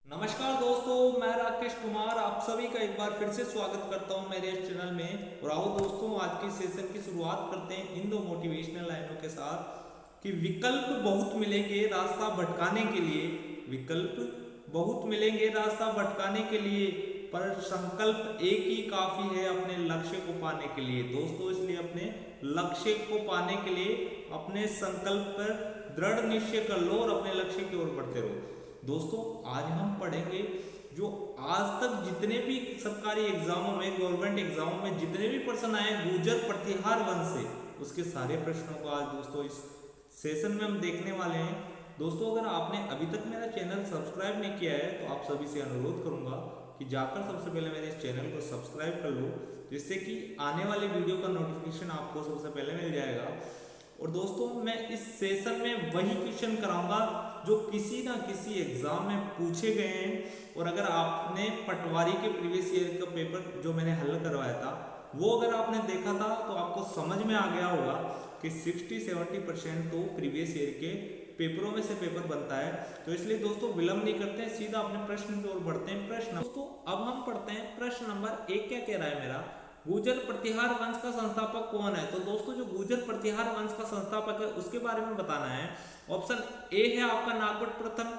नमस्कार दोस्तों, मैं राकेश कुमार आप सभी का एक बार फिर से स्वागत करता हूं मेरे इस चैनल में। और आओ दोस्तों, आज की सेशन की शुरुआत करते हैं इन दो मोटिवेशनल लाइनों के साथ कि विकल्प बहुत मिलेंगे रास्ता भटकाने के लिए। विकल्प बहुत मिलेंगे रास्ता भटकाने के लिए, पर संकल्प एक ही काफी है अपने लक्ष्य को पाने के लिए। दोस्तों, इसलिए अपने लक्ष्य को पाने के लिए अपने संकल्प पर दृढ़ निश्चय कर लो और अपने लक्ष्य की ओर बढ़ते रहो। दोस्तों, आज हम पढ़ेंगे जो आज तक जितने भी सरकारी एग्जामों में, गवर्नमेंट एग्जामों में जितने भी प्रश्न आए गुर्जर प्रतिहार वंश से, उसके सारे प्रश्नों को आज दोस्तों इस सेशन में हम देखने वाले हैं। दोस्तों, अगर आपने अभी तक मेरा चैनल सब्सक्राइब नहीं किया है तो आप सभी से अनुरोध करूंगा कि जाकर सबसे पहले मेरे इस चैनल को सब्सक्राइब कर लो, जिससे कि आने वाली वीडियो का नोटिफिकेशन आपको सबसे पहले मिल जाएगा। और दोस्तों, मैं इस सेशन में वही क्वेश्चन कराऊंगा जो किसी ना किसी एग्जाम में पूछे गए हैं। और अगर आपने पटवारी के प्रीवियस ईयर का पेपर जो मैंने हल करवाया था वो अगर आपने देखा था तो आपको समझ में आ गया होगा कि 60-70% तो प्रीवियस ईयर के पेपरों में से पेपर बनता है। तो इसलिए दोस्तों विलंब नहीं करते हैं, सीधा अपने प्रश्न की ओर बढ़ते हैं। प्रश्न दोस्तों अब हम पढ़ते हैं प्रश्न नंबर 1। क्या कह रहा है मेरा, गुर्जर प्रतिहार वंश का संस्थापक कौन है। तो दोस्तों, जो गुर्जर प्रतिहार वंश का संस्थापक है उसके बारे में बताना है। ऑप्शन ए है आपका नागभट्ट प्रथम,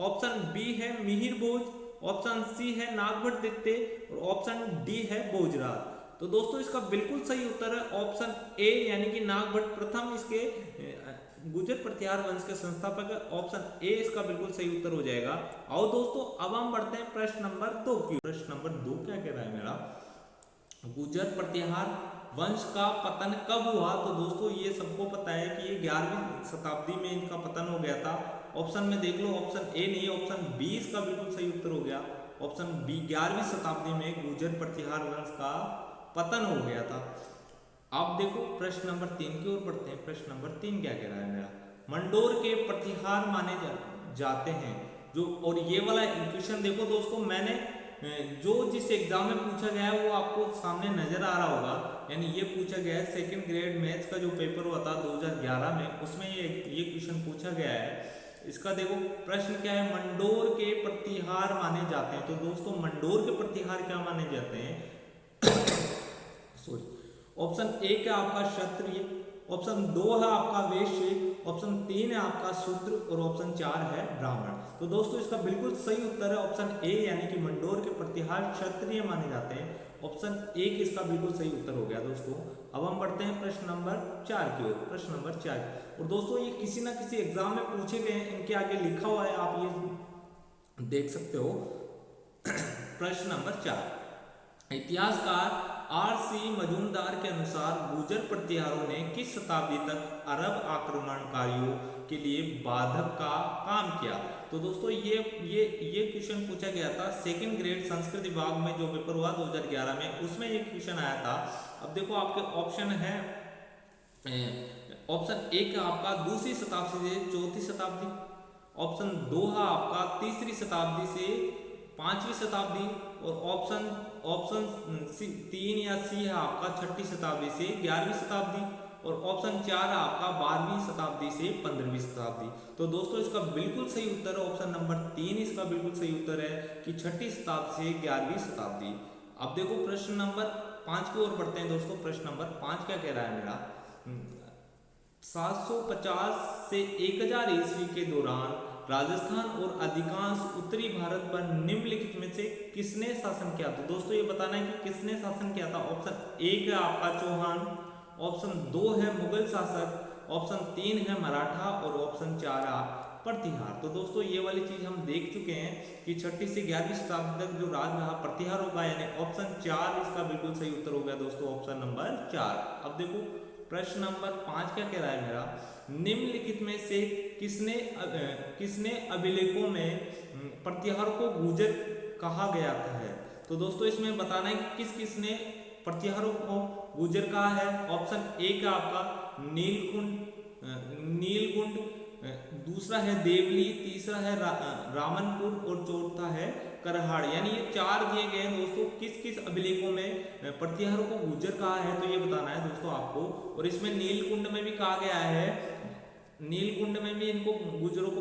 ऑप्शन बी है मिहिर भोज, ऑप्शन सी है नागभट्ट द्वितीय और ऑप्शन डी है भोजराज। तो दोस्तों, इसका बिल्कुल सही उत्तर है ऑप्शन ए, यानी कि नागभट्ट प्रथम इसके गुर्जर प्रतिहार वंश के संस्थापक है। ऑप्शन ए इसका बिल्कुल सही उत्तर हो जाएगा। आओ दोस्तों, अब हम बढ़ते हैं प्रश्न नंबर 2 की। प्रश्न नंबर 2 क्या कह रहा है मेरा, गुर्जर प्रतिहार वंश का पतन कब हुआ। तो दोस्तों, ये सबको पता है कि ये 11वीं शताब्दी में इनका पतन हो गया था। ऑप्शन में देख लो, ऑप्शन ए नहीं, ऑप्शन बी इसका बिल्कुल सही उत्तर हो गया। ऑप्शन बी, 11वीं शताब्दी में गुर्जर प्रतिहार वंश का पतन हो गया था। अब देखो प्रश्न नंबर 3 की ओर बढ़ते हैं। प्रश्न नंबर 3 क्या कह रहा है मेरा, मंडोर के प्रतिहार माने जाते हैं जो। और ये वाला क्वेश्चन देखो दोस्तों, मैंने जो जिस एग्जाम में पूछा गया है वो आपको सामने नजर आ रहा होगा। यानी ये पूछा गया है सेकंड ग्रेड मैथ्स का जो पेपर हुआ था 2011 में, उसमें ये क्वेश्चन पूछा गया है। इसका देखो प्रश्न क्या है, मंडोर के प्रतिहार माने जाते हैं। तो दोस्तों, मंडोर के प्रतिहार क्या माने जाते हैं सॉरी, ऑप्शन ए है आपका क्षत्रिय, ऑप्शन 2 है आपका वैश्य, ऑप्शन 3 है आपका शूद्र और ऑप्शन 4 है ब्राह्मण। तो दोस्तों, इसका बिल्कुल सही उत्तर है ऑप्शन ए, यानी कि मंडोर के प्रतिहार क्षत्रिय माने जाते हैं। ऑप्शन ए इसका बिल्कुल सही उत्तर हो गया। दोस्तों, अब हम बढ़ते हैं प्रश्न नंबर 4 की ओर। प्रश्न नंबर 4, और दोस्तों ये किसी ना किसी एग्जाम में पूछे गए हैं, इनके आगे लिखा हुआ है, आप ये देख सकते हो। प्रश्न नंबर 4, इतिहासकार आर.सी. मजूमदार के अनुसार गुर्जर प्रतिहारों ने किस शताब्दी तक अरब आक्रमणकारियों के लिए बाधक का काम किया। तो दोस्तों, ये क्वेश्चन पूछा गया था सेकंड ग्रेड संस्कृत विभाग में जो पेपर हुआ 2011 में, उसमें ये क्वेश्चन आया था। अब देखो आपके ऑप्शन है, ऑप्शन ए का आपका 2वीं शताब्दी से 4वीं शताब्दी, ऑप्शन 2 है आपका 3री शताब्दी से 5वीं शताब्दी और ऑप्शन 3 या सी है आपका 6ठी शताब्दी से 11वीं शताब्दी और ऑप्शन 4 है आपका 12वीं शताब्दी से 15वीं शताब्दी। तो दोस्तों, इसका बिल्कुल सही उत्तर है ऑप्शन नंबर 3, इसका बिल्कुल सही उत्तर है कि 6ठी शताब्दी से 11वीं शताब्दी। अब देखो प्रश्न नंबर 5 की ओर बढ़ते हैं। दोस्तों, प्रश्न नंबर 5 क्या कह रहा है मेरा, 750 से 1000 ईस्वी के दौरान राजस्थान और अधिकांश उत्तरी भारत पर निम्नलिखित में से किसने शासन किया। तो दोस्तों, ये बताना है कि किसने शासन किया था। ऑप्शन ए है आपका चौहान, ऑप्शन 2 है मुगल शासक, ऑप्शन 3 है मराठा और ऑप्शन 4 है प्रतिहार। तो दोस्तों, ये वाली चीज हम देख चुके हैं कि 6ठी से 11वीं शताब्दी तक जो राज रहा प्रतिहार होगा, यानी ऑप्शन 4 इसका बिल्कुल सही उत्तर हो गया। दोस्तों, ऑप्शन नंबर 4। अब देखो प्रश्न नंबर 5 क्या कह रहा है मेरा, निम्नलिखित में से किसने अभिलेखों में प्रतिहार को गुर्जर कहा गया है। तो दोस्तों, इसमें बताना है कि किसने प्रतिहारों को गुर्जर कहा है। ऑप्शन ए का आपका नीलकुंड, दूसरा है देवली, तीसरा है रामनपुर और चौथा है करहाड़। यानी ये 4 दिए गए हैं दोस्तों, किस किस अभिलेखों में प्रतिहारों को गुर्जर कहा है, तो ये बताना है दोस्तों आपको। और इसमें नीलकुंड में भी कहा गया है, नीलकुंड में भी इनको गुर्जरों को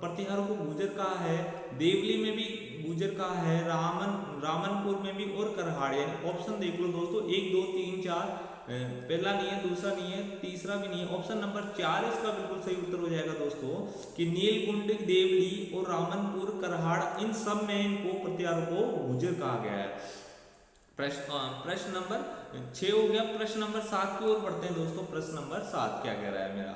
प्रतिहारों को गुर्जर कहा है, देवली में भी गुजर का है, रामनपुर में भी और करहाड़। यानी ऑप्शन देख लो दोस्तों, 1 2 3 4, पहला नहीं है, दूसरा नहीं है, तीसरा भी नहीं है। ऑप्शन नंबर 4 इसका बिल्कुल सही उत्तर हो जाएगा दोस्तों, कि नीलकुंड, देवली और रामनपुर, करहाड़, इन सब में इनको प्रत्यारों को गुजर कहा गया है। प्रश्न नंबर 6 हो गया। प्रश्न नंबर 7 की ओर बढ़ते हैं दोस्तों। प्रश्न नंबर 7 क्या कह रहा है मेरा?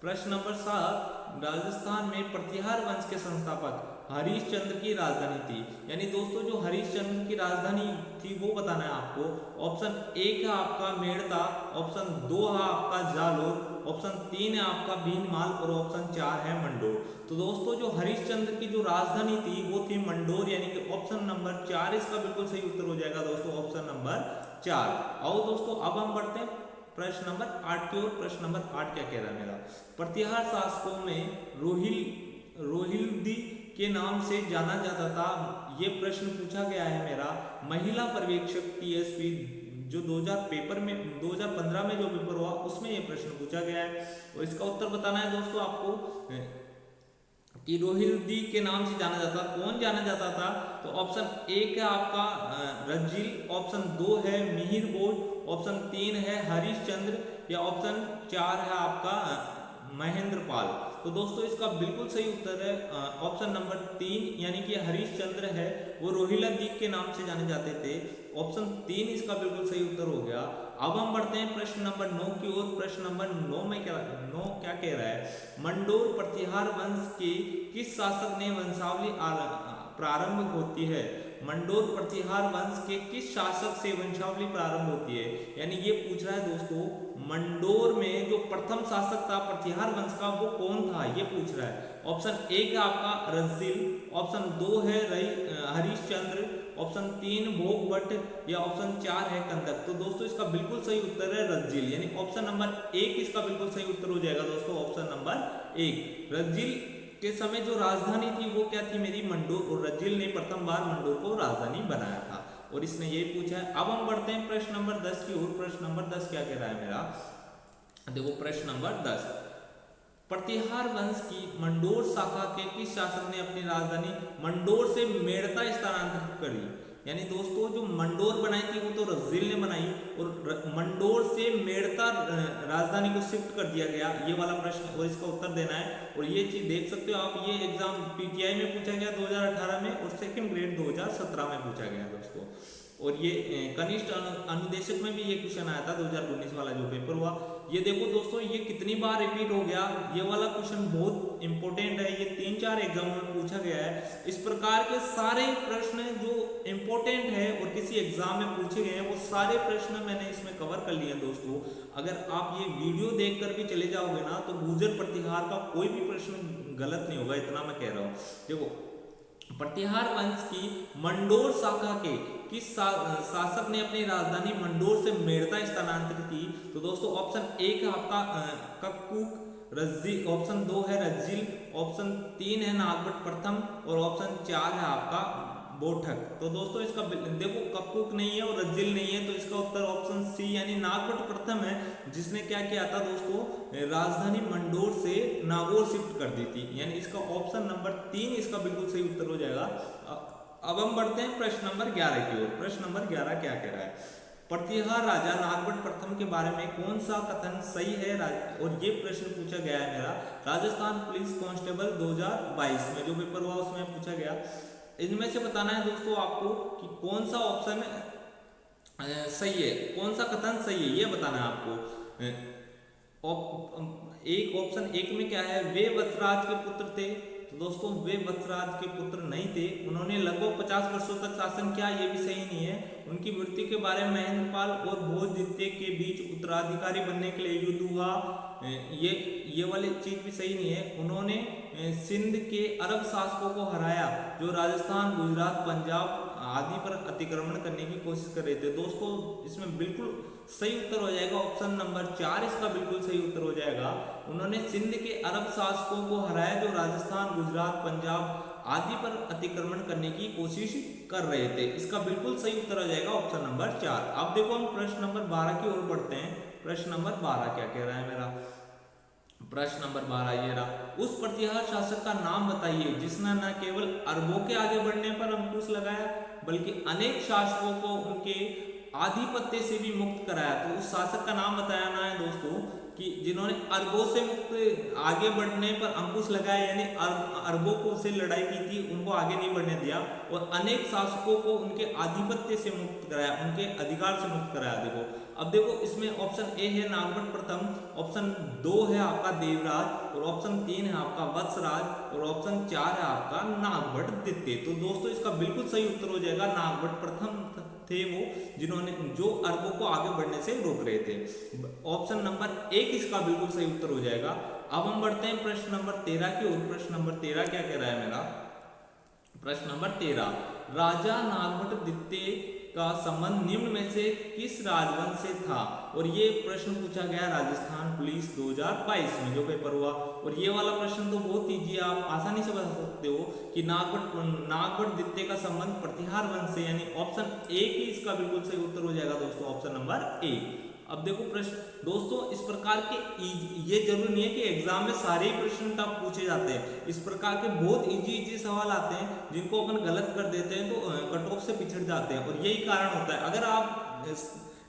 प्रश्न नंबर 7, राजस्थान में प्रतिहार वंश के संस्थापक हरिश्चंद्र की राजधानी थी। यानी दोस्तों जो हरिश्चंद्र की राजधानी थी वो बताना है आपको। ऑप्शन 1 है आपका मेड़ता, ऑप्शन 2 है आपका जालोर, ऑप्शन 3 है आपका भीनमाल और ऑप्शन 4 है मंडोर। तो दोस्तों जो हरिश्चंद्र की जो राजधानी थी वो थी मंडोर, यानी कि ऑप्शन नंबर 4 इसका बिल्कुल सही उत्तर हो जाएगा दोस्तों, ऑप्शन नंबर 4। आओ दोस्तों अब हम बढ़ते हैं प्रश्न नंबर 8 की ओर। प्रश्न नंबर 8 क्या कह रहा है मेरा? प्रतिहार शासकों में रोहिल्दी के नाम से जाना जाता था। ये प्रश्न पूछा गया है मेरा महिला पर्यवेक्षक टीएसपी जो 2015 में जो पेपर हुआ उसमें ये प्रश्न पूछा गया है। और इसका उत्तर बताना है दोस्तों आपको कि रोहिल्दी के नाम से जाना जाता, कौन जाना जाता था? तो ऑप्शन 1 है आपका रज्जिल, ऑप्शन 2 है मिहिर बोर्ड, ऑप्शन 3 है हरिश्चंद्र या ऑप्शन 4 है आपका महेंद्रपाल। तो दोस्तों इसका बिल्कुल सही उत्तर है ऑप्शन नंबर 3, यानी कि हरिश्चंद्र है वो रोहिला दीप के नाम से जाने जाते थे। ऑप्शन 3 इसका बिल्कुल सही उत्तर हो गया। अब हम बढ़ते हैं प्रश्न नंबर 9 की ओर। प्रश्न नंबर 9 में क्या कह रहा है? मंडोर प्रतिहार वंश के किस शासक ने वंशावली प्रारंभ होती है? मंडोर प्रतिहार वंश के किस शासक से वंशावली प्रारंभ होती है? यानी ये पूछ रहा है दोस्तों मंडोर में जो प्रथम शासक था प्रतिहार वंश का वो कौन था, ये पूछ रहा है। ऑप्शन 1 है आपका रज्जिल, ऑप्शन 2 है हरिश्चंद्र, ऑप्शन 3 भोगभट या ऑप्शन 4 है कंदक। तो दोस्तों इसका बिल्कुल सही उत्तर है रज्जिल, यानी ऑप्शन नंबर 1 इसका बिल्कुल सही उत्तर हो जाएगा दोस्तों, ऑप्शन नंबर 1। रज्जिल के समय जो राजधानी थी वो क्या थी मेरी? मंडोर, और रज्जिल ने प्रथम बार मंडोर को राजधानी बनाया था और इसने ये पूछा है। अब हम बढ़ते हैं प्रश्न नंबर 10 की ओर। प्रश्न नंबर 10 क्या कह रहा है मेरा? देखो प्रश्न नंबर 10, प्रतिहार वंश की मंडोर शाखा के किस शासक ने अपनी राजधानी मंडोर से मेड़ता स्थानांतरित करी? यानी दोस्तों जो मंडोर बनाई थी वो तो रज्जिल ने बनाई और मंडोर से मेड़ता राजधानी को शिफ्ट कर दिया गया, ये वाला प्रश्न और इसका उत्तर देना है। और ये चीज देख सकते हो आप, ये एग्जाम पीटीआई में पूछा गया 2018 में और सेकंड ग्रेड 2017 में पूछा गया दोस्तों। और ये कनिष्ठ अनुदेशक में भी ये क्वेश्चन आया था 2019 वाला जो पेपर हुआ। ये देखो दोस्तों ये कितनी बार रिपीट हो गया, ये वाला क्वेश्चन बहुत इंपॉर्टेंट है, ये 3-4 एग्जामों में पूछा गया है। इस प्रकार के सारे प्रश्न जो इंपॉर्टेंट है और किसी एग्जाम में पूछे गए हैं वो सारे प्रश्न मैंने इसमें कवर कर लिए दोस्तों। अगर आप ये वीडियो देख कर भी चले जाओगे ना तो गुर्जर प्रतिहार का कोई भी प्रश्न गलत नहीं होगा, इतना मैं कह रहा हूँ। देखो प्रतिहार वंश की मंडोर शाखा के किस शासक ने अपनी राजधानी मंडोर से मेड़ता स्थानांतरित की? तो दोस्तों ऑप्शन 1 है आपका कक्कुक, रज्जिल, ऑप्शन 2 है रज्जिल, ऑप्शन 3 है नागभट्ट प्रथम और ऑप्शन 4 है आपका बोठक। तो दोस्तों इसका देखो कक्कुक नहीं है और रज्जिल नहीं है, तो इसका उत्तर ऑप्शन सी यानी नागभट्ट प्रथम है, जिसने क्या किया था दोस्तों राजधानी मंडोर से नागौर शिफ्ट कर दी थी। यानी इसका ऑप्शन नंबर 3 इसका बिल्कुल सही उत्तर हो जाएगा। अब हम बढ़ते हैं प्रश्न नंबर 11 की ओर। प्रश्न नंबर 11 क्या कह रहा है? प्रतिहार राजा नागभट्ट प्रथम के बारे में कौन सा कथन सही है? और ये प्रश्न पूछा गया है मेरा राजस्थान पुलिस कांस्टेबल 2022 में जो पेपर हुआ उसमें पूछा गया। इनमें से बताना है दोस्तों आपको कि कौन सा ऑप्शन सही है, कौन सा कथन सही है, ये बताना है आपको। एक ऑप्शन 1 में क्या है? वे वत्सराज के पुत्र थे। तो दोस्तों वे वत्सराज के पुत्र नहीं थे, उन्होंने लगभग 50 वर्षों तक शासन किया, ये भी सही नहीं है। उनकी मृत्यु के बारे में महेंद्रपाल और भोजदित्य के बीच उत्तराधिकारी बनने के लिए युद्ध हुआ, ये वाली चीज भी सही नहीं है। उन्होंने सिंध के अरब शासकों को हराया जो राजस्थान, गुजरात, पंजाब आदि पर अतिक्रमण करने की कोशिश कर रहे थे। दोस्तों इसमें बिल्कुल सही उत्तर हो जाएगा ऑप्शन नंबर 4 इसका बिल्कुल सही उत्तर हो जाएगा। उन्होंने सिंध के अरब शासकों को हराया जो राजस्थान, गुजरात, पंजाब आदि पर अतिक्रमण करने की कोशिश कर रहे थे। इसका बिल्कुल सही उत्तर हो जाएगा ऑप्शन नंबर 4। अब देखो हम प्रश्न नंबर 12 की ओर बढ़ते हैं। प्रश्न नंबर 12 क्या कह रहा है मेरा? प्रश्न नंबर 12 ये रहा, उस प्रतिहार शासक का नाम बताइए जिसने न केवल अरबों के आगे बढ़ने पर अंकुश लगाया बल्कि अनेक शासकों को उनके आधिपत्य से भी मुक्त कराया। तो उस शासक का नाम बताना है दोस्तों कि जिन्होंने अरबों से मुक्त आगे बढ़ने पर अंकुश लगाया, यानी अरबों को से लड़ाई की थी, उनको आगे नहीं बढ़ने दिया और अनेक शासकों को उनके आधिपत्य से मुक्त कराया, उनके अधिकार से मुक्त कराया। देखो अब देखो इसमें ऑप्शन ए है नागभट्ट प्रथम, ऑप्शन 2 है आपका देवराज और ऑप्शन 3 है आपका वत्सराज और ऑप्शन 4 है आपका नागभट्ट द्वितीय। तो दोस्तों इसका बिल्कुल सही उत्तर हो जाएगा नागभट्ट प्रथम थे वो जिन्होंने जो अरबों को आगे बढ़ने से रोक रहे थे। ऑप्शन नंबर 1 इसका बिल्कुल सही उत्तर हो जाएगा। अब हम बढ़ते हैं प्रश्न नंबर 13 की ओर। प्रश्न नंबर 13 क्या कह रहा है मेरा? प्रश्न नंबर 13, राजा नागभट्ट द्वितीय का संबंध निम्न में से किस राजवंश से था? और ये प्रश्न पूछा गया राजस्थान पुलिस 2022 में जो पेपर हुआ। और ये वाला प्रश्न तो बहुत ईजी है, आप आसानी से बता सकते हो कि नागभट्ट द्वितीय का संबंध प्रतिहार वंश से, यानी ऑप्शन ए की इसका बिल्कुल सही उत्तर हो जाएगा दोस्तों, ऑप्शन नंबर ए। अब देखो प्रश्न दोस्तों इस प्रकार के ये जरूरी नहीं है कि एग्जाम में सारे ही प्रश्न टफ पूछे जाते हैं। इस प्रकार के बहुत इजी सवाल आते हैं जिनको अपन गलत कर देते हैं तो कट ऑफ से पिछड़ जाते हैं और यही कारण होता है। अगर आप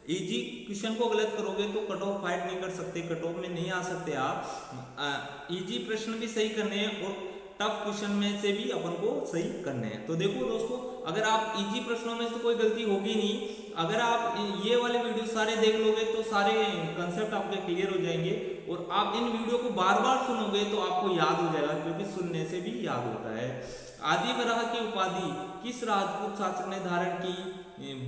इजी क्वेश्चन को गलत करोगे तो कट ऑफ फाइट नहीं कर सकते, कट ऑफ में नहीं आ सकते आप। इजी प्रश्न भी सही करने हैं और टफ क्वेश्चन में से भी अपन को सही करने हैं। तो देखो दोस्तों अगर आप इजी प्रश्नों में से कोई गलती होगी नहीं, अगर आप ये वाले वीडियो सारे देख लोगे तो सारे कंसेप्ट आपके क्लियर हो जाएंगे और आप इन वीडियो को बार बार सुनोगे तो आपको याद हो जाएगा, क्योंकि सुनने से भी याद होता है। आदि वराह की उपाधि किस राजपूत शासक ने धारण की?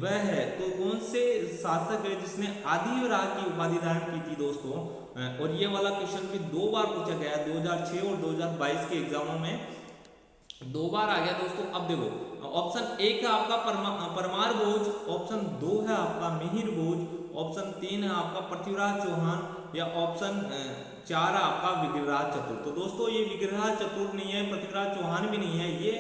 वह है तो कौन से शासक है जिसने आदि वराह की उपाधि धारण की थी दोस्तों? और ये वाला क्वेश्चन भी 2 बार पूछा गया, 2006 और 2022 के एग्जामों में 2 बार आ गया दोस्तों। अब देखो ऑप्शन 1 है आपका परमार भोज, ऑप्शन 2 है आपका मिहिर भोज, ऑप्शन 3 है आपका पृथ्वीराज चौहान या ऑप्शन 4 है आपका विग्रहराज चतुर। तो दोस्तों ये विग्रहराज चतुर नहीं है, पृथ्वीराज चौहान भी नहीं है, ये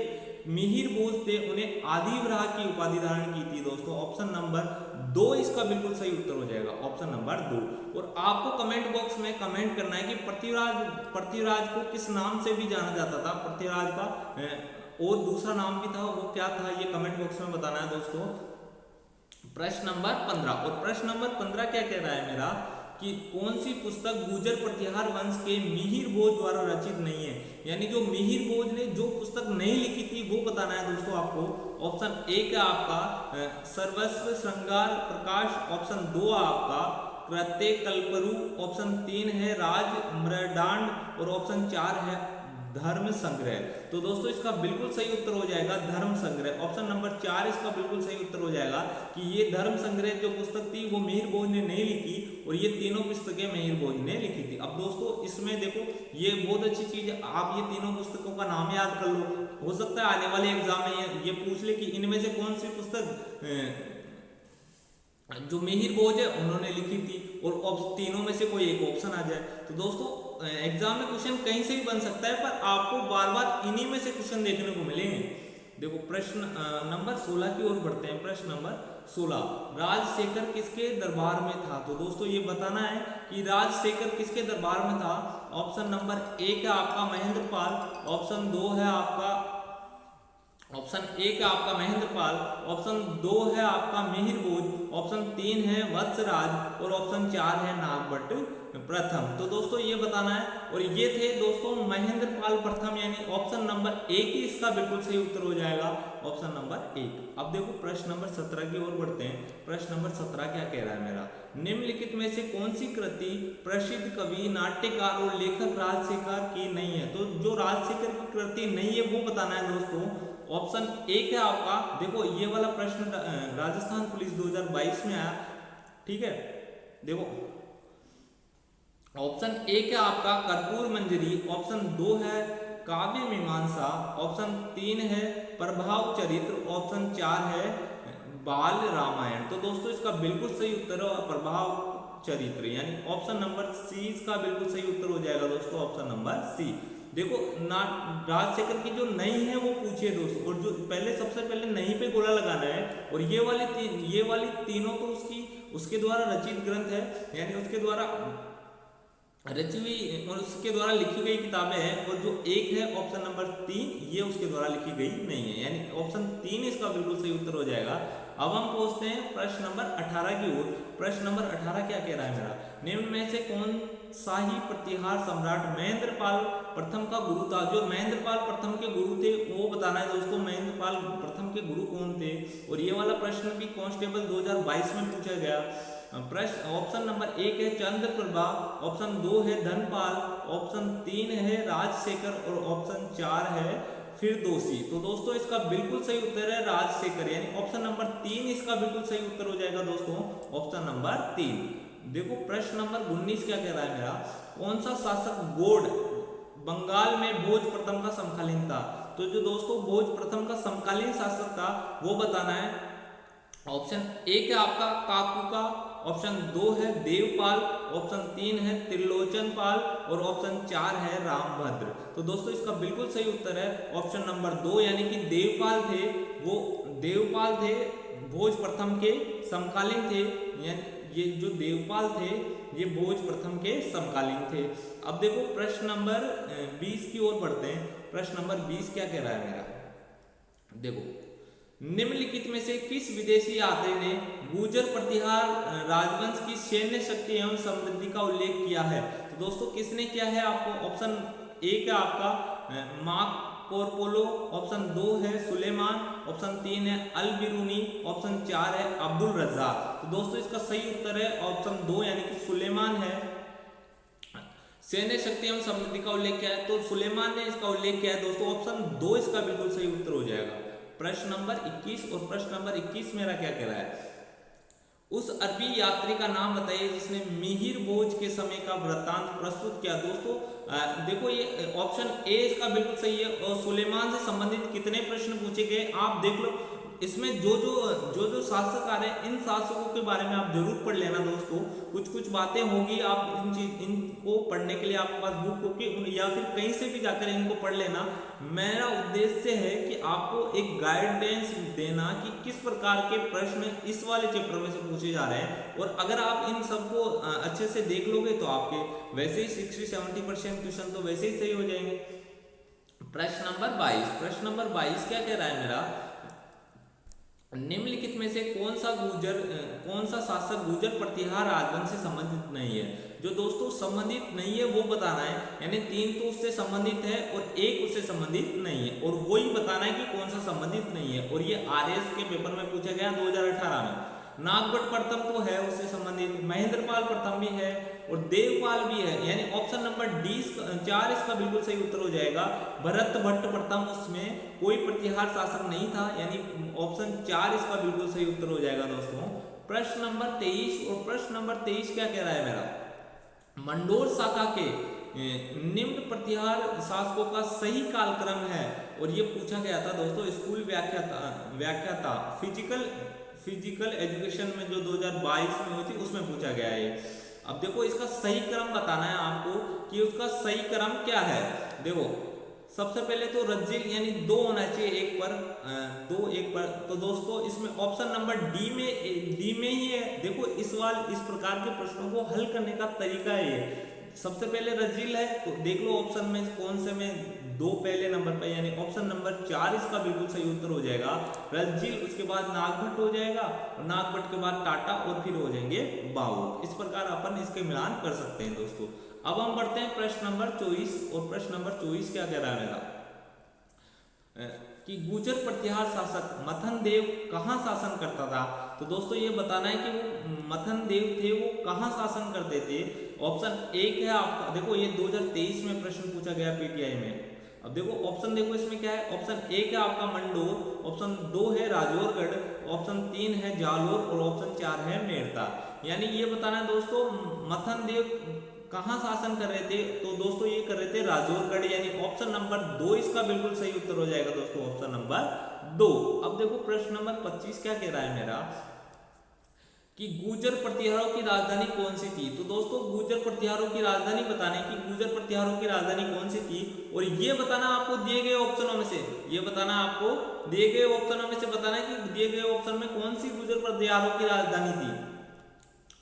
मिहिर भोज थे, उन्हें आदि वराह की उपाधि धारण की थी दोस्तों। ऑप्शन नंबर 2 इसका बिल्कुल सही उत्तर हो जाएगा, ऑप्शन नंबर 2। और आपको कमेंट बॉक्स में कमेंट करना है कि पृथ्वीराज को किस नाम से भी जाना जाता था, पृथ्वीराज का और दूसरा नाम भी था, वो क्या था, ये कमेंट बॉक्स में बताना है दोस्तों। प्रश्न नंबर 15 और प्रश्न नंबर 15 क्या कह रहा है मेरा कि कौन सी पुस्तक गुर्जर प्रतिहार वंश के मिहिर भोज द्वारा रचित नहीं है? यानी जो मिहिर भोज ने जो पुस्तक नहीं लिखी थी वो बताना है दोस्तों आपको। ऑप्शन 1 है आपका सर्वस्व श्रृंगार प्रकाश, ऑप्शन 2 आपका कृत्य कल्परु, ऑप्शन 3 है राज मृडांड और ऑप्शन 4 है धर्म संग्रह। तो दोस्तों इसका बिल्कुल सही उत्तर हो जाएगा धर्म संग्रह, ऑप्शन नंबर 4 इसका बिल्कुल सही उत्तर हो जाएगा कि ये धर्म संग्रह जो पुस्तक थी वो मिहिर भोज ने नहीं लिखी और ये तीनों पुस्तकें मिहिर भोज ने लिखी थी। अब दोस्तों इसमें देखो ये बहुत अच्छी चीज है, आप ये तीनों पुस्तकों का नाम याद कर लो, हो सकता है आने वाले एग्जाम में ये पूछ ले कि इनमें से कौन सी पुस्तक जो मिहिर भोज है उन्होंने लिखी थी और तीनों में से कोई एक ऑप्शन आ जाए। तो दोस्तों एग्जाम में क्वेश्चन कहीं से भी बन सकता है, पर आपको बार बार इन्हीं में से क्वेश्चन देखने को मिलेंगे। देखो प्रश्न नंबर 16 की ओर बढ़ते हैं। प्रश्न नंबर 16, राजशेखर किसके दरबार में था? तो दोस्तों ये बताना है कि राजशेखर किसके दरबार में था। ऑप्शन नंबर 1 है आपका महेंद्रपाल, ऑप्शन 2 है आपका ऑप्शन 1 है आपका महेंद्रपाल, ऑप्शन 2 है आपका मिहिर भोज, ऑप्शन 3 है वत्सराज और ऑप्शन 4 है नागभट्ट प्रथम। तो दोस्तों ये बताना है और ये थे दोस्तों महेंद्रपाल प्रथम, यानी ऑप्शन नंबर 1 ही इसका बिल्कुल सही उत्तर हो जाएगा, ऑप्शन नंबर 1। अब देखो प्रश्न नंबर 17 की ओर बढ़ते हैं। प्रश्न नंबर 17 क्या कह रहा है मेरा, निम्नलिखित में से कौन सी कृति प्रसिद्ध कवि नाट्यकार और लेखक राजशेखर की नहीं है? तो जो राजशेखर की कृति नहीं है वो बताना है दोस्तों। ऑप्शन 1 है आपका, देखो ये वाला प्रश्न राजस्थान पुलिस 2022 में आया, ठीक है। देखो ऑप्शन 1 है आपका कर्पूर मंजरी, ऑप्शन 2 है काव्य मीमांसा, ऑप्शन 3 है प्रभाव चरित्र, ऑप्शन 4 है बाल रामायण। तो दोस्तों इसका बिल्कुल सही उत्तर है प्रभाव चरित्र, यानी ऑप्शन नंबर सी इसका बिल्कुल सही उत्तर हो जाएगा दोस्तों, ऑप्शन नंबर सी। देखो राजशेखर की जो नहीं है वो पूछिए दोस्तों, और जो पहले सबसे पहले नहीं पे गोला लगाना है। और ये वाली तीनों तो उसके द्वारा रचित ग्रंथ है, यानी उसके द्वारा रची हुई और उसके द्वारा लिखी गई किताबें हैं, और जो एक है ऑप्शन नंबर 3 ये उसके द्वारा लिखी गई नहीं है, यानी ऑप्शन 3 इसका बिल्कुल सही उत्तर हो जाएगा। अब हम पहुंचते हैं प्रश्न नंबर 18 की ओर। प्रश्न नंबर 18 क्या कह रहा है मेरा, निम्न में से कौन सा ही प्रतिहार सम्राट महेंद्रपाल प्रथम का गुरु था। जो महेंद्रपाल प्रथम के गुरु थे वो बताना है दोस्तों, महेंद्रपाल प्रथम के गुरु कौन थे। और ये वाला प्रश्न भी कांस्टेबल 2022 में पूछा गया। प्रश्न ऑप्शन नंबर 1 है चंद्रप्रभा, ऑप्शन 2 है धनपाल, ऑप्शन 3 है राजशेखर और ऑप्शन 4 है फिरदौसी। तो दोस्तों इसका बिल्कुल सही उत्तर है राजशेखर, यानी ऑप्शन नंबर 3 इसका बिल्कुल सही उत्तर हो जाएगा दोस्तों, ऑप्शन नंबर 3। देखो प्रश्न नंबर 19 क्या कह रहा है मेरा, कौन सा शासक गोड बंगाल में भोज प्रथम का समकालीन था। तो जो दोस्तों भोज प्रथम का समकालीन शासक था वो बताना है। ऑप्शन 1 है आपका काकुका, ऑप्शन 2 है देवपाल, ऑप्शन 3 है त्रिलोचन पाल और ऑप्शन 4 है रामभद्र। तो दोस्तों इसका बिल्कुल सही उत्तर है ऑप्शन नंबर 2, यानी कि देवपाल थे, वो देवपाल थे भोज प्रथम के समकालीन थे, यानी ये जो देवपाल थे ये भोज प्रथम के समकालीन थे। अब देखो प्रश्न नंबर 20 की ओर बढ़ते हैं। प्रश्न नंबर 20 क्या कह रहा है मेरा, देखो निम्नलिखित में से किस विदेशी यात्री ने गुर्जर प्रतिहार राजवंश की सैन्य शक्ति एवं समृद्धि का उल्लेख किया है। तो दोस्तों किसने किया है, आपको ऑप्शन 1 है आपका मार्क पोर्पोलो, ऑप्शन 2 है सुलेमान, ऑप्शन 3 है अल बिरूनी, ऑप्शन 4 है अब्दुल रज्जाक। तो दोस्तों इसका सही उत्तर है ऑप्शन 2, यानी कि सुलेमान है। सैन्य शक्ति एवं समृद्धि का उल्लेख किया है, तो सुलेमान ने इसका उल्लेख किया है दोस्तों, ऑप्शन 2 इसका बिल्कुल सही उत्तर हो जाएगा। प्रश्न नंबर 21 और प्रश्न नंबर 21 मेरा क्या कह रहा है, उस अरबी यात्री का नाम बताइए जिसने मिहिर बोझ के समय का वृत्तांत प्रस्तुत किया। दोस्तों देखो ये ऑप्शन ए इसका बिल्कुल सही है, और सुलेमान से संबंधित कितने प्रश्न पूछे गए आप देख लो। इसमें जो जो शासक आ रहे हैं इन शासकों के बारे में आप जरूर पढ़ लेना दोस्तों, कुछ बातें होगी, आप इनको पढ़ने के लिए आपके पास बुक होगी या फिर कहीं से भी जाकर इनको पढ़ लेना। मेरा उद्देश्य है कि आपको एक गाइडेंस देना कि किस प्रकार के प्रश्न इस वाले चैप्टर में से पूछे जा रहे हैं, और अगर आप इन सबको अच्छे से देख लोगे तो आपके वैसे ही 60-70% क्वेश्चन तो वैसे ही सही हो जाएंगे। प्रश्न नंबर 22, प्रश्न नंबर 22 क्या कह रहा है मेरा, निम्नलिखित में से कौन सा शासक गुर्जर प्रतिहार राजवंश से संबंधित नहीं है। जो दोस्तों संबंधित नहीं है वो बताना है, यानी 3 तो उससे संबंधित है और 1 उससे संबंधित नहीं है, और वो ही बताना है कि कौन सा संबंधित नहीं है। और ये आरएस के पेपर में पूछा गया 2018 में। नागभट्ट प्रथम तो है उससे संबंधित, महेंद्रपाल प्रथम भी है और देवपाल भी है, यानी ऑप्शन नंबर डी 4 इसका बिल्कुल सही उत्तर हो जाएगा। भरत भट्ट प्रथम उसमें कोई प्रतिहार शासक नहीं था, यानी ऑप्शन 4 इसका बिल्कुल सही उत्तर हो जाएगा दोस्तों। प्रश्न नंबर 23 और प्रश्न नंबर 23 क्या कह रहा है मेरा, मंडोर शाखा के निम्न प्रतिहार शासकों का सही कालक्रम है, और ये पूछा गया था दोस्तों स्कूल व्याख्याता फिजिकल एजुकेशन में जो 2022 में हुई थी उसमें पूछा गया है। अब देखो इसका सही क्रम बताना है आपको कि उसका सही क्रम क्या है। देखो सबसे पहले तो रज्जिल यानी 2 होना चाहिए, एक पर, तो दोस्तों इसमें ऑप्शन नंबर डी में ही है। देखो इस प्रकार के प्रश्नों को हल करने का तरीका है ये। सबसे पहले रज्जिल है तो देख लो ऑप्शन में कौन से में 2 पहले नंबर पर, यानी ऑप्शन नंबर 4 इसका बिल्कुल सही उत्तर हो जाएगा रज्जिल। उसके बाद नागभट्ट हो जाएगा, और नागभट्ट के बाद टाटा, और फिर हो जाएंगे बाउल। इस प्रकार अपन इसके मिलान कर सकते हैं दोस्तों। अब हम बढ़ते हैं प्रश्न नंबर 24, और प्रश्न नंबर 24 क्या कह रहा है मेरा कि गुर्जर प्रतिहार शासक मथन देव कहाँ शासन करता था। तो दोस्तों ये बताना है कि वो मथन देव थे वो कहाँ शासन करते थे। ऑप्शन 1 है आपका, देखो ये 2023 में प्रश्न पूछा गया पीटीआई में। अब देखो ऑप्शन देखो इसमें क्या है, ऑप्शन 1 है आपका मंडोर, ऑप्शन 2 है राजौरगढ़, ऑप्शन 3 है जालोर और ऑप्शन 4 है मेड़ता। यानी ये बताना है दोस्तों मथन देव कहाँ शासन कर रहे थे, तो दोस्तों ये कर रहे थे राजौरगढ़, यानी ऑप्शन नंबर 2 इसका बिल्कुल सही उत्तर हो जाएगा दोस्तों, ऑप्शन नंबर 2। अब देखो प्रश्न नंबर 25 क्या कह रहा है मेरा कि गुर्जर प्रतिहारों की राजधानी कौन सी थी। तो दोस्तों गुर्जर प्रतिहारों की राजधानी बताने की गुर्जर प्रतिहारों की राजधानी कौन सी थी, और ये बताना आपको दिए गए ऑप्शनों में से, ये बताना आपको दिए गए ऑप्शनों में से बताना है कि दिए गए ऑप्शन में कौन सी गुर्जर प्रतिहारों की राजधानी थी।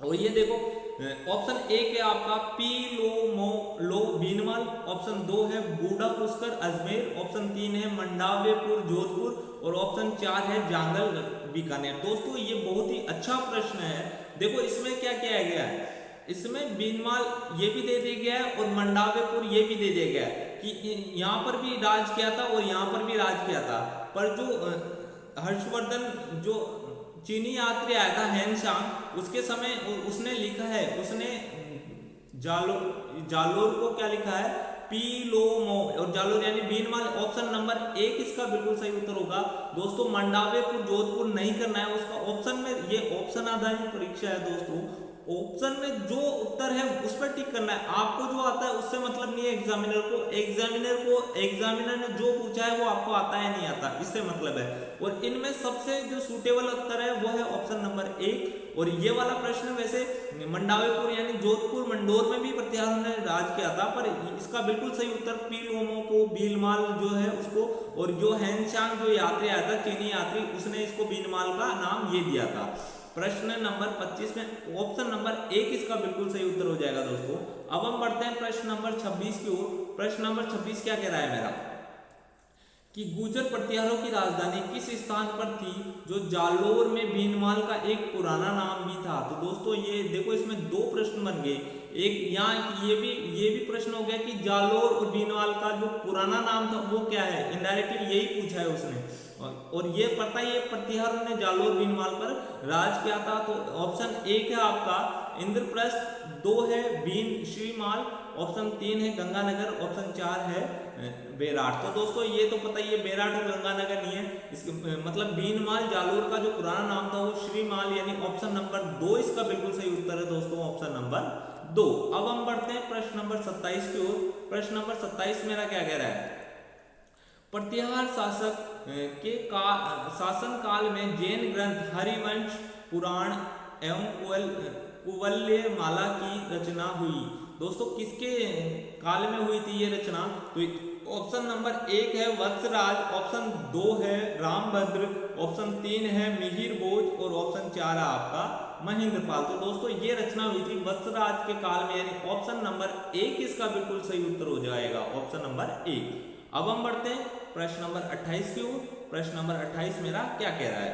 और ये देखो ऑप्शन एक है आपका पीलोमोलो बीनमल, ऑप्शन 2 है बूढ़ा पुष्कर अजमेर, ऑप्शन 3 है मंडावेपुर जोधपुर और ऑप्शन 4 है जांगल बीकानेर। दोस्तों ये बहुत ही अच्छा प्रश्न है। देखो इसमें क्या किया गया है, इसमें बीनमाल ये भी दे दिया गया है और मंडावेपुर ये भी दे दिया गया है कि यहाँ पर भी राज किया था और यहाँ पर भी राज किया था। पर जो हर्षवर्धन जो चीनी यात्री आया था हैंशांग, उसके समय उसने लिखा है, उसने जालोर को क्या लिखा है, पीलोमो, और जालोर यानी बीनमाल। ऑप्शन नंबर एक इसका बिल्कुल सही उत्तर होगा। दोस्तों मंडावेपुर जोधपुर नहीं करना है, उसका ऑप्शन में, ये ऑप्शन आधारित परीक्षा है दोस्तों, ऑप्शन में जो उत्तर है उस पर टिक करना है। आपको जो आता है उससे मतलब नहीं है एग्जामिनर को, एग्जामिनर ने जो पूछा है वो आपको आता है नहीं आता, इससे मतलब है। और इनमें सबसे जो सूटेबल उत्तर है वो है ऑप्शन नंबर एक। और ये वाला प्रश्न वैसे मंडावेपुर यानी जोधपुर मंडोर में भी प्रतिहार ने राज किया था, पर इसका बिल्कुल सही उत्तर पीलोमो को बीनमाल जो है उसको, और जो हैंशांग जो यात्री आया था चीनी यात्री, उसने इसको बीनमाल का नाम ये दिया था। प्रश्न नंबर 25 में ऑप्शन नंबर एक इसका बिल्कुल सही उत्तर हो जाएगा दोस्तों। अब हम बढ़ते हैं प्रश्न नंबर 26 की ओर। प्रश्न नंबर 26 क्या कह रहा है मेरा, कि गुर्जर प्रतिहारों की राजधानी किस स्थान पर थी जो जालोर में बीनमाल का एक पुराना नाम भी था। तो दोस्तों ये देखो इसमें दो प्रश्न बन गए, एक यहाँ ये भी प्रश्न हो गया कि जालोर और बीनमाल का जो पुराना नाम था वो क्या है, इनडायरेक्टली यही पूछा है उसने। और ये पता ही है प्रतिहारों ने जालोर बीनमाल पर राज किया था। तो ऑप्शन एक है आपका इंद्रप्रस्थ, 2 है बीन श्रीमाल, ऑप्शन 3 है गंगानगर, ऑप्शन 4 है बेराट। तो दोस्तों ये तो पता ही है बेराट और गंगानगर नहीं है, इसके मतलब बीनमाल जालोर का जो पुराना नाम था वो श्रीमाल, यानी ऑप्शन नंबर 2 इसका बिल्कुल सही उत्तर है दोस्तों, ऑप्शन नंबर 2। अब हम बढ़ते हैं प्रश्न नंबर 27 की ओर। प्रश्न नंबर 27 मेरा क्या कह रहा है, प्रतिहार शासक के शासन काल में जैन ग्रंथ हरिवंश पुराण एवं कुवल्यमाला की रचना हुई। दोस्तों किसके काल में हुई थी ये रचना, तो ऑप्शन नंबर 1 है वत्सराज, ऑप्शन 2 है रामभद्र, ऑप्शन 3 है मिहिर भोज और ऑप्शन 4 है आपका महेंद्रपाल। तो दोस्तों ये रचना हुई थी वत्सराज के काल में, यानी ऑप्शन नंबर 1 इसका बिल्कुल सही उत्तर हो जाएगा, ऑप्शन नंबर 1। अब हम बढ़ते हैं प्रश्न नंबर 28 की ओर। प्रश्न नंबर 28 मेरा क्या कह रहा है,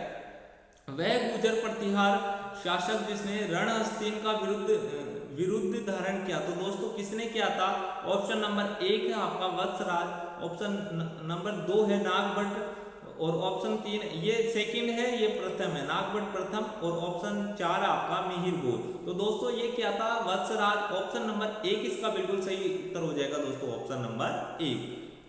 वह गुर्जर प्रतिहार शासक जिसने रणहस्तीन का विरुद्ध धारण किया। तो दोस्तों किसने किया था, ऑप्शन नंबर 1 है आपका वत्सराज, ऑप्शन नंबर 2 है नागभट्ट और ऑप्शन 3 ये सेकंड है, ये प्रथम है नागभट्ट प्रथम, और ऑप्शन 4 आपका मिहिर भोज। तो दोस्तों ये क्या था वत्सराज, ऑप्शन नंबर 1 इसका बिल्कुल सही उत्तर हो जाएगा दोस्तों, ऑप्शन नंबर 1।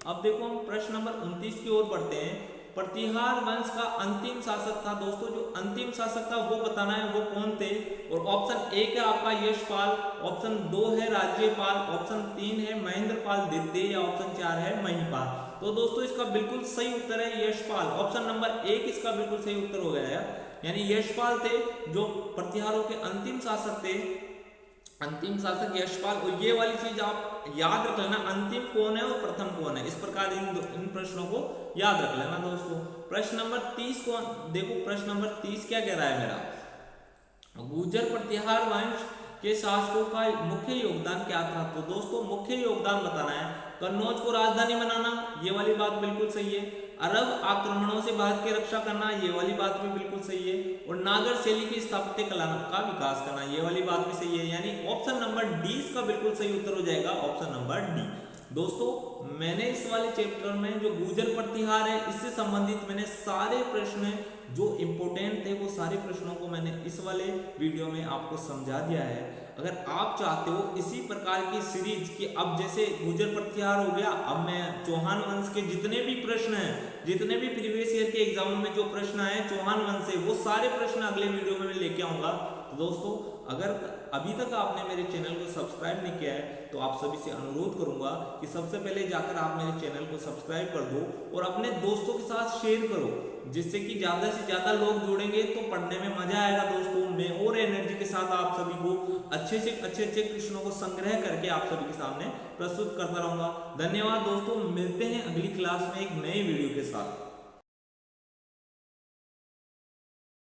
अब देखो हम प्रश्न नंबर 29 की ओर बढ़ते हैं। प्रतिहार वंश का अंतिम शासक था, दोस्तों जो अंतिम शासक था वो बताना है वो कौन थे। और ऑप्शन 1 है आपका यशपाल, ऑप्शन 2 है राज्यपाल, ऑप्शन 3 है महेंद्रपाल द्वितीय या ऑप्शन 4 है महिपाल। तो दोस्तों इसका बिल्कुल सही उत्तर है यशपाल, ऑप्शन नंबर 1 इसका बिल्कुल सही उत्तर हो गया है। यानी यशपाल थे जो प्रतिहारों के अंतिम शासक थे, अंतिम शासक यशपाल। और ये वाली चीज आप याद रख लेना, अंतिम कौन है और प्रथम कौन है, इस प्रकार इन प्रश्नों को याद रख लेना दोस्तों। प्रश्न नंबर 30 को देखो, प्रश्न नंबर 30 क्या कह रहा है मेरा, गुर्जर प्रतिहार वंश के शासकों का मुख्य योगदान क्या था। तो दोस्तों मुख्य योगदान बताना है, कन्नौज को राजधानी बनाना, ये वाली बात बिल्कुल सही है, अरब आक्रमणों से भारत की रक्षा करना, ये वाली बात भी बिल्कुल सही है, और नागर शैली की स्थापत्य कला का विकास करना, ये वाली बात भी सही है। यानी ऑप्शन नंबर डी इसका बिल्कुल सही उत्तर हो जाएगा, ऑप्शन नंबर डी। दोस्तों मैंने इस वाले चैप्टर में जो गुर्जर प्रतिहार है इससे संबंधित मैंने सारे प्रश्न जो इंपॉर्टेंट थे वो सारे प्रश्नों को मैंने इस वाले वीडियो में आपको समझा दिया है। अगर आप चाहते हो इसी प्रकार की सीरीज की, अब जैसे गुर्जर प्रतिहार हो गया, अब मैं चौहान वंश के जितने भी प्रश्न हैं, जितने भी प्रीवियस ईयर के एग्जामों में जो प्रश्न आए चौहान वंश से, वो सारे प्रश्न अगले वीडियो में मैं लेके आऊंगा। तो दोस्तों अगर अभी तक आपने मेरे चैनल को सब्सक्राइब नहीं किया है तो आप सभी से अनुरोध करूंगा कि सबसे पहले जाकर आप मेरे चैनल को सब्सक्राइब कर दो और अपने दोस्तों के साथ शेयर करो, जिससे कि ज़्यादा से ज़्यादा लोग जुड़ेंगे तो पढ़ने में मजा आएगा दोस्तों। मैं और एनर्जी के साथ आप सभी को अच्छे से अच्छे प्रश्नों को संग्रह करके आप सभी के सामने प्रस्तुत करता रहूंगा। धन्यवाद दोस्तों, मिलते हैं अगली क्लास में एक नए वीडियो के साथ।